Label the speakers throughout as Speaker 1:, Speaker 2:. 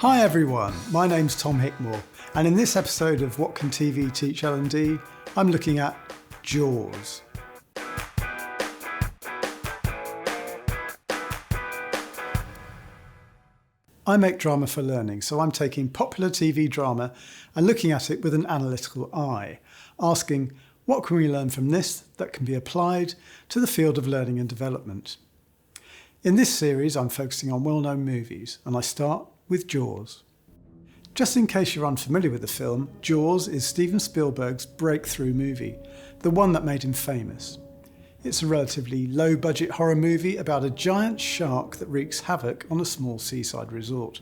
Speaker 1: Hi everyone, my name's Tom Hickmore, and in this episode of What Can TV Teach L&D, I'm looking at Jaws. I make drama for learning, so I'm taking popular TV drama and looking at it with an analytical eye, asking what can we learn from this that can be applied to the field of learning and development. In this series, I'm focusing on well-known movies, and I start with Jaws. Just in case you're unfamiliar with the film, Jaws is Steven Spielberg's breakthrough movie, the one that made him famous. It's a relatively low-budget horror movie about a giant shark that wreaks havoc on a small seaside resort.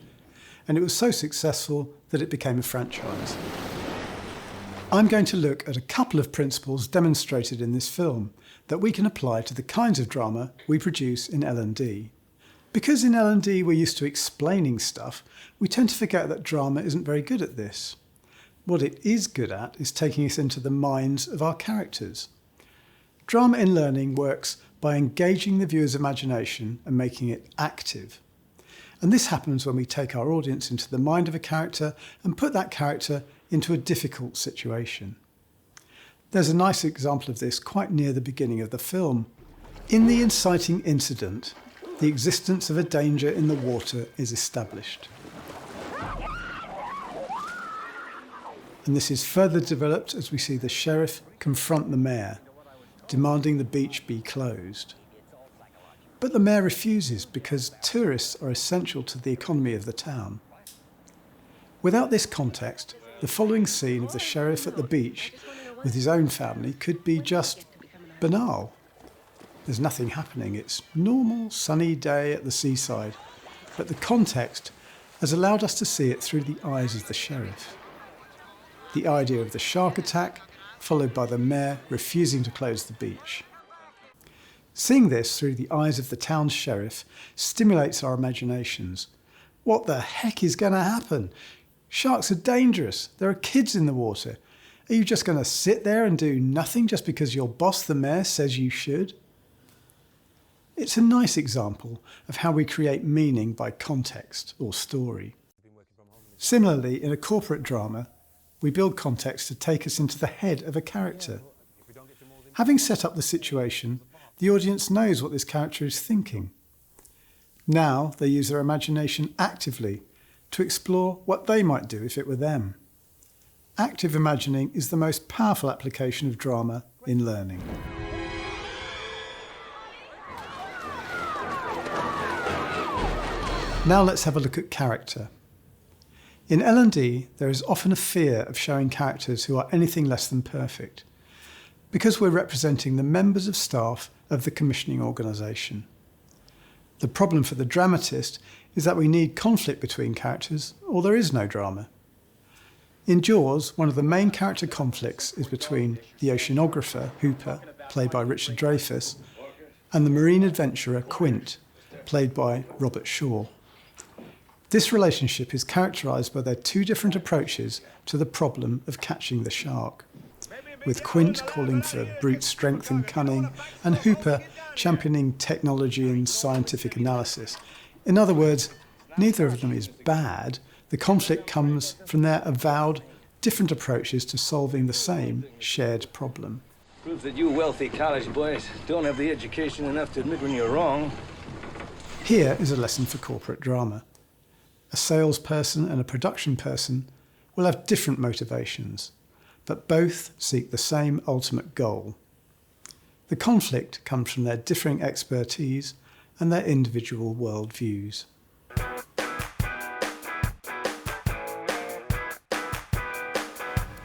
Speaker 1: And it was so successful that it became a franchise. I'm going to look at a couple of principles demonstrated in this film that we can apply to the kinds of drama we produce in L&D. Because in L&D we're used to explaining stuff, we tend to forget that drama isn't very good at this. What it is good at is taking us into the minds of our characters. Drama in learning works by engaging the viewer's imagination and making it active. And this happens when we take our audience into the mind of a character and put that character into a difficult situation. There's a nice example of this quite near the beginning of the film. In the inciting incident, the existence of a danger in the water is established. And this is further developed as we see the sheriff confront the mayor, demanding the beach be closed. But the mayor refuses because tourists are essential to the economy of the town. Without this context, the following scene of the sheriff at the beach with his own family could be just banal. There's nothing happening. It's a normal, sunny day at the seaside, but the context has allowed us to see it through the eyes of the sheriff. The idea of the shark attack, followed by the mayor refusing to close the beach. Seeing this through the eyes of the town's sheriff stimulates our imaginations. What the heck is going to happen? Sharks are dangerous. There are kids in the water. Are you just going to sit there and do nothing just because your boss, the mayor, says you should? It's a nice example of how we create meaning by context or story. Similarly, in a corporate drama, we build context to take us into the head of a character. Having set up the situation, the audience knows what this character is thinking. Now they use their imagination actively to explore what they might do if it were them. Active imagining is the most powerful application of drama in learning. Now let's have a look at character. In L&D, there is often a fear of showing characters who are anything less than perfect, because we're representing the members of staff of the commissioning organisation. The problem for the dramatist is that we need conflict between characters, or there is no drama. In Jaws, one of the main character conflicts is between the oceanographer, Hooper, played by Richard Dreyfuss, and the marine adventurer, Quint, played by Robert Shaw. This relationship is characterised by their two different approaches to the problem of catching the shark, with Quint calling for brute strength and cunning, and Hooper championing technology and scientific analysis. In other words, neither of them is bad. The conflict comes from their avowed different approaches to solving the same shared problem.
Speaker 2: Proves that you wealthy college boys don't have the education enough to admit when you're wrong.
Speaker 1: Here is a lesson for corporate drama. A salesperson and a production person will have different motivations, but both seek the same ultimate goal. The conflict comes from their differing expertise and their individual worldviews.